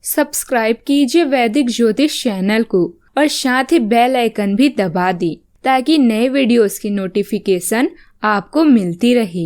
Subscribe कीजिए वैदिक ज्योतिष चैनल को और साथ ही बेल आइकन भी दबा दी ताकि नए वीडियोस की नोटिफिकेशन आपको मिलती रहे।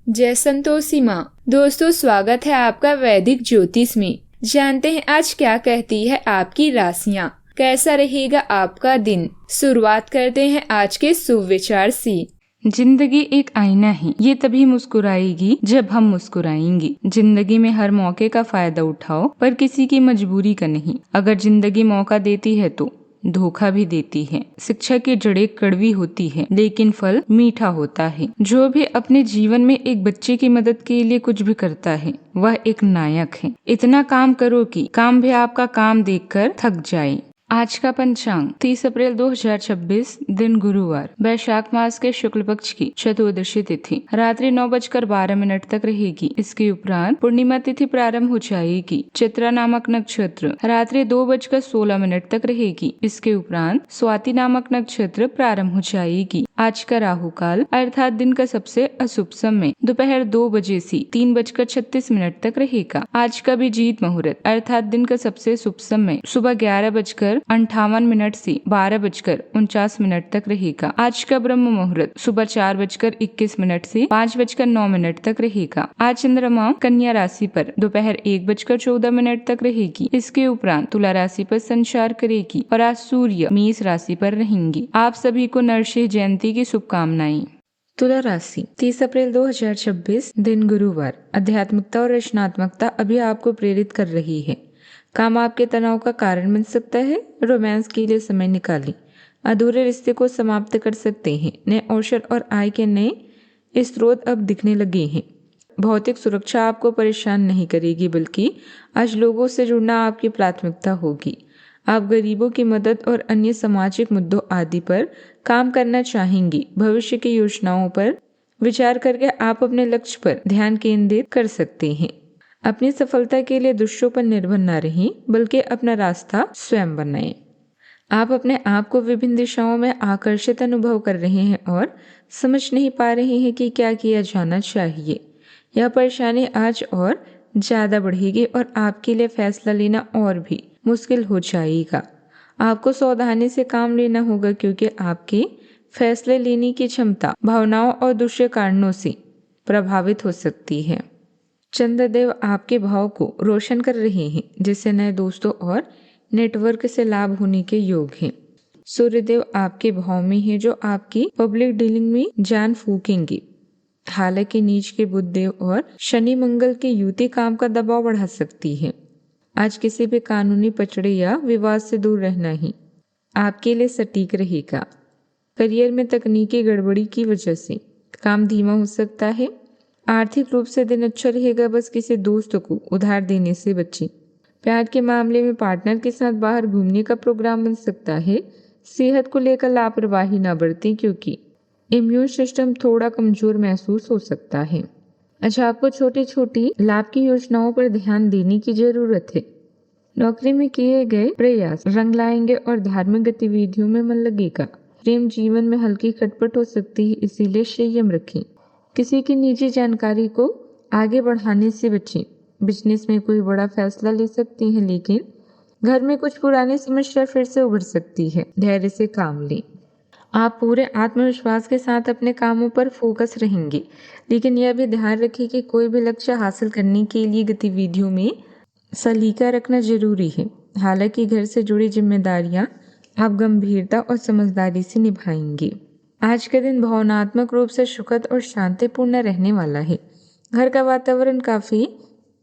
जय संतोषी माँ। दोस्तों, स्वागत है आपका वैदिक ज्योतिष में। जानते हैं आज क्या कहती है आपकी राशियाँ, कैसा रहेगा आपका दिन। शुरुआत करते हैं आज के शुभ विचार से। जिंदगी एक आईना है, ये तभी मुस्कुराएगी जब हम मुस्कुराएंगे। जिंदगी में हर मौके का फायदा उठाओ, पर किसी की मजबूरी का नहीं। अगर जिंदगी मौका देती है तो धोखा भी देती है। शिक्षा की जड़ें कड़वी होती है, लेकिन फल मीठा होता है। जो भी अपने जीवन में एक बच्चे की मदद के लिए कुछ भी करता है, वह एक नायक है। इतना काम करो कि काम भी आपका काम देखकर थक जाए। आज का पंचांग 30 अप्रैल 2026, दिन गुरुवार, वैशाख मास के शुक्ल पक्ष की चतुर्दशी तिथि रात्रि 9:12 तक रहेगी। इसके उपरांत पूर्णिमा तिथि प्रारंभ हो जाएगी। चित्रा नामक नक्षत्र रात्रि 2:16 तक रहेगी। इसके उपरांत स्वाति नामक नक्षत्र प्रारंभ हो जाएगी। आज का राहु काल अर्थात दिन का सबसे अशुभ समय दोपहर 2 बजे से 3:36 तक रहेगा। आज का अभिजीत मुहूर्त अर्थात दिन का सबसे शुभ समय सुबह 11:58 से 12:49 तक रहेगा। आज का ब्रह्म मुहूर्त सुबह 4:21 से 5:09 तक रहेगा। आज चंद्रमा कन्या राशि पर दोपहर 1:14 तक रहेगी। इसके उपरांत तुला राशि पर संचार करेगी और आज सूर्य मेष राशि पर रहेंगे। आप सभी को नरसिंह जयंती की शुभकामनाएं। तुला राशि 30 अप्रैल 2026, दिन गुरुवार, आध्यात्मिकता और रचनात्मकता अभी आपको प्रेरित कर रही है। काम आपके तनाव का कारण बन सकता है। रोमांस के लिए समय निकालें। अधूरे रिश्ते को समाप्त कर सकते हैं। नए अवसर और आय के नए स्रोत अब दिखने लगे हैं। भौतिक सुरक्षा आपको परेशान नहीं करेगी, बल्कि आज लोगों से जुड़ना आपकी प्राथमिकता होगी। आप गरीबों की मदद और अन्य सामाजिक मुद्दों आदि पर काम करना चाहेंगी। भविष्य की योजनाओं पर विचार करके आप अपने लक्ष्य पर ध्यान केंद्रित कर सकते हैं। अपनी सफलता के लिए दूसरों पर निर्भर न रहें, बल्कि अपना रास्ता स्वयं बनाएं। आप अपने आप को विभिन्न दिशाओं में आकर्षित अनुभव कर रहे हैं और समझ नहीं पा रहे हैं कि क्या किया जाना चाहिए। यह परेशानी आज और ज्यादा बढ़ेगी और आपके लिए फैसला लेना और भी मुश्किल हो जाएगा। आपको सावधानी से काम लेना होगा, क्योंकि आपके फैसले लेने की क्षमता भावनाओं और दूसरे कारणों से प्रभावित हो सकती है। चंद्रदेव आपके भाव को रोशन कर रहे हैं, जिससे नए दोस्तों और नेटवर्क से लाभ होने के योग हैं। सूर्यदेव आपके भाव में है, जो आपकी पब्लिक डीलिंग में जान फूकेंगे। हालांकि नीच के बुध देव और शनि मंगल की युति काम का दबाव बढ़ा सकती है। आज किसी भी कानूनी पचड़े या विवाद से दूर रहना ही आपके लिए सटीक रहेगा। करियर में तकनीकी गड़बड़ी की वजह से काम धीमा हो सकता है। आर्थिक रूप से दिन अच्छा रहेगा, बस किसी दोस्त को उधार देने से बचें। प्यार के मामले में पार्टनर के साथ बाहर घूमने का प्रोग्राम बन सकता है। सेहत को लेकर लापरवाही न बरतें, क्योंकि इम्यून सिस्टम थोड़ा कमजोर महसूस हो सकता है। अच्छा, आपको छोटी छोटी लाभ की योजनाओं पर ध्यान देने की जरूरत है। नौकरी में किए गए प्रयास रंग लाएंगे और धार्मिक गतिविधियों में मन लगेगा। प्रेम जीवन में हल्की खटपट हो सकती है, इसीलिए संयम रखें। किसी की निजी जानकारी को आगे बढ़ाने से बचें। बिजनेस में कोई बड़ा फैसला ले सकती हैं, लेकिन घर में कुछ पुरानी समस्या फिर से उभर सकती है। धैर्य से काम लें। आप पूरे आत्मविश्वास के साथ अपने कामों पर फोकस रहेंगे, लेकिन यह भी ध्यान रखें कि कोई भी लक्ष्य हासिल करने के लिए गतिविधियों में सलीका रखना जरूरी है। हालांकि घर से जुड़ी जिम्मेदारियां आप गंभीरता और समझदारी से निभाएंगे। आज का दिन भावनात्मक रूप से सुखद और शांतिपूर्ण रहने वाला है। घर का वातावरण काफी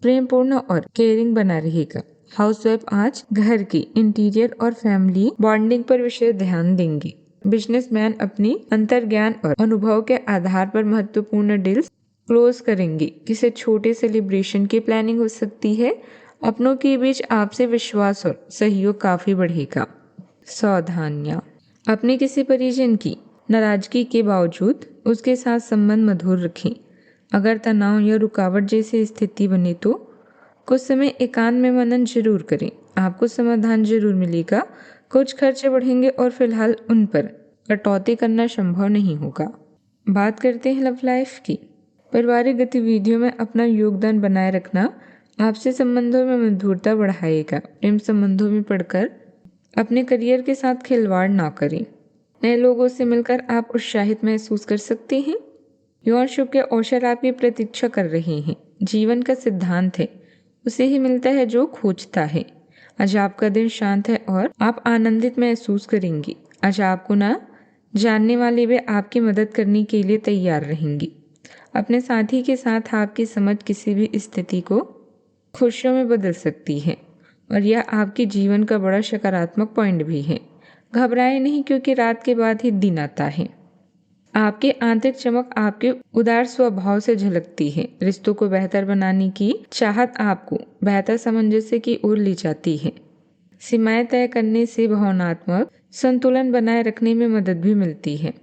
प्रेमपूर्ण और केयरिंग बना रहेगा। हाउसवाइफ आज घर की इंटीरियर और फैमिली बॉन्डिंग पर विशेष ध्यान देंगे। बिजनेसमैन अपनी अंतर्ज्ञान और अनुभव के आधार पर महत्वपूर्ण डील्स क्लोज करेंगे। किसी छोटे सेलिब्रेशन की प्लानिंग हो सकती है। अपनों के बीच आपसे विश्वास और सहयोग काफी बढ़ेगा। सावधानियां। अपने किसी परिजन की नाराजगी के बावजूद उसके साथ संबंध मधुर रखें। अगर तनाव या रुकावट जैसी स्थिति बने तो कुछ समय एकांत में मनन जरूर करें। आपको समाधान जरूर मिलेगा। कुछ खर्चे बढ़ेंगे और फिलहाल उन पर कटौती करना संभव नहीं होगा। बात करते हैं लव लाइफ की। पारिवारिक गतिविधियों में अपना योगदान बनाए रखना आपसी संबंधों में मधुरता बढ़ाएगा। प्रेम संबंधों में पड़कर अपने करियर के साथ खिलवाड़ ना करें। नए लोगों से मिलकर आप उत्साहित महसूस कर सकते हैं। यौन सुख के अवसर आपकी प्रतीक्षा कर रहे हैं। जीवन का सिद्धांत है, उसे ही मिलता है जो खोजता है। आज आपका दिन शांत है और आप आनंदित महसूस करेंगी। आज आपको ना जानने वाले वे आपकी मदद करने के लिए तैयार रहेंगी। अपने साथी के साथ आपकी समझ किसी भी स्थिति को खुशियों में बदल सकती है और यह आपके जीवन का बड़ा सकारात्मक पॉइंट भी है। घबराए नहीं, क्योंकि रात के बाद ही दिन आता है। आपकी आंतरिक चमक आपके उदार स्वभाव से झलकती है। रिश्तों को बेहतर बनाने की चाहत आपको बेहतर सामंजस्य की ओर ले जाती है। सीमाएं तय करने से भावनात्मक संतुलन बनाए रखने में मदद भी मिलती है।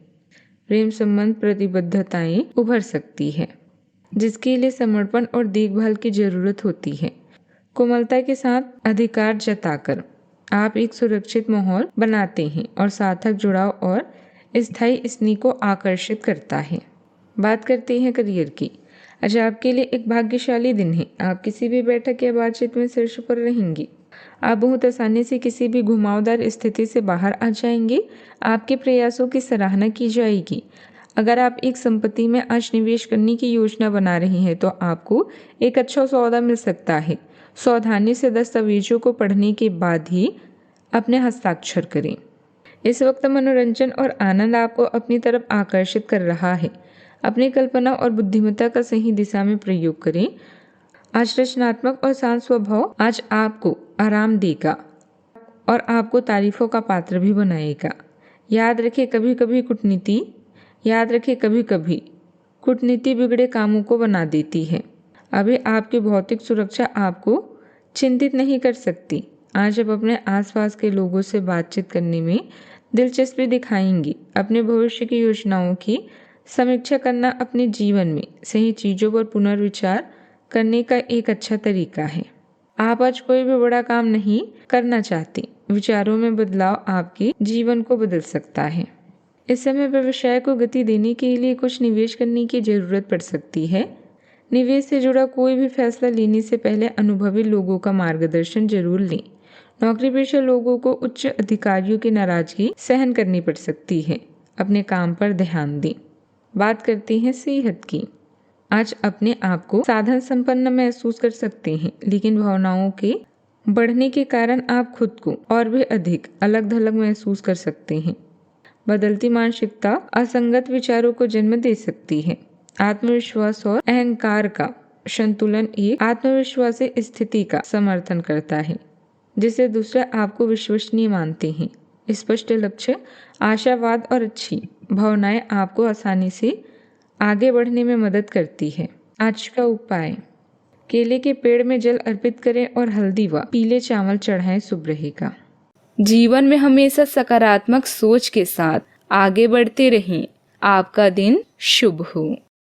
प्रेम संबंध प्रतिबद्धताएं उभर सकती है, जिसके लिए समर्पण और देखभाल की जरूरत होती है। कोमलता के साथ अधिकार जताकर आप एक सुरक्षित माहौल बनाते हैं और सार्थक जुड़ाव और स्थायी स्नेह को आकर्षित करता है। बात करते हैं करियर की। आज आपके लिए एक भाग्यशाली दिन है। आप किसी भी बैठक या बातचीत में शीर्ष पर रहेंगी। आप बहुत आसानी से किसी भी घुमावदार स्थिति से बाहर आ जाएंगे। आपके प्रयासों की सराहना की जाएगी। अगर आप एक संपत्ति में आज निवेश करने की योजना बना रहे हैं तो आपको एक अच्छा सौदा मिल सकता है। सावधानी से दस्तावेजों को पढ़ने के बाद ही अपने हस्ताक्षर करें। इस वक्त मनोरंजन और आनंद आपको अपनी तरफ आकर्षित कर रहा है। अपनी कल्पना और बुद्धिमत्ता का सही दिशा में प्रयोग करें। आज रचनात्मक और शांत स्वभाव आज आपको आराम देगा और आपको तारीफों का पात्र भी बनाएगा। याद रखें कभी कभी कूटनीति बिगड़े कामों को बना देती है। अभी आपकी भौतिक सुरक्षा आपको चिंतित नहीं कर सकती। आज आप अपने आसपास के लोगों से बातचीत करने में दिलचस्पी दिखाएंगी। अपने भविष्य की योजनाओं की समीक्षा करना अपने जीवन में सही चीज़ों पर पुनर्विचार करने का एक अच्छा तरीका है। आप आज कोई भी बड़ा काम नहीं करना चाहते। विचारों में बदलाव आपके जीवन को बदल सकता है। इस समय व्यवसाय को गति देने के लिए कुछ निवेश करने की जरूरत पड़ सकती है। निवेश से जुड़ा कोई भी फैसला लेने से पहले अनुभवी लोगों का मार्गदर्शन जरूर लें। नौकरी पेशा लोगों को उच्च अधिकारियों की नाराजगी सहन करनी पड़ सकती है। अपने काम पर ध्यान दें। बात करते हैं सेहत की। आज अपने आप को साधन संपन्न महसूस कर सकते हैं, लेकिन भावनाओं के बढ़ने के कारण आप खुद को और भी अधिक अलग थलग महसूस कर सकते हैं। बदलती मानसिकता असंगत विचारों को जन्म दे सकती है। आत्मविश्वास और अहंकार का संतुलन एक आत्मविश्वासी स्थिति का समर्थन करता है, जिसे दूसरे आपको विश्वसनीय मानते हैं। स्पष्ट लक्ष्य, आशावाद और अच्छी भावनाएं आपको आसानी से आगे बढ़ने में मदद करती है। आज का उपाय: केले के पेड़ में जल अर्पित करें और हल्दी व पीले चावल चढ़ाएं, शुभ रहेगा। जीवन में हमेशा सकारात्मक सोच के साथ आगे बढ़ते रहें। आपका दिन शुभ हो।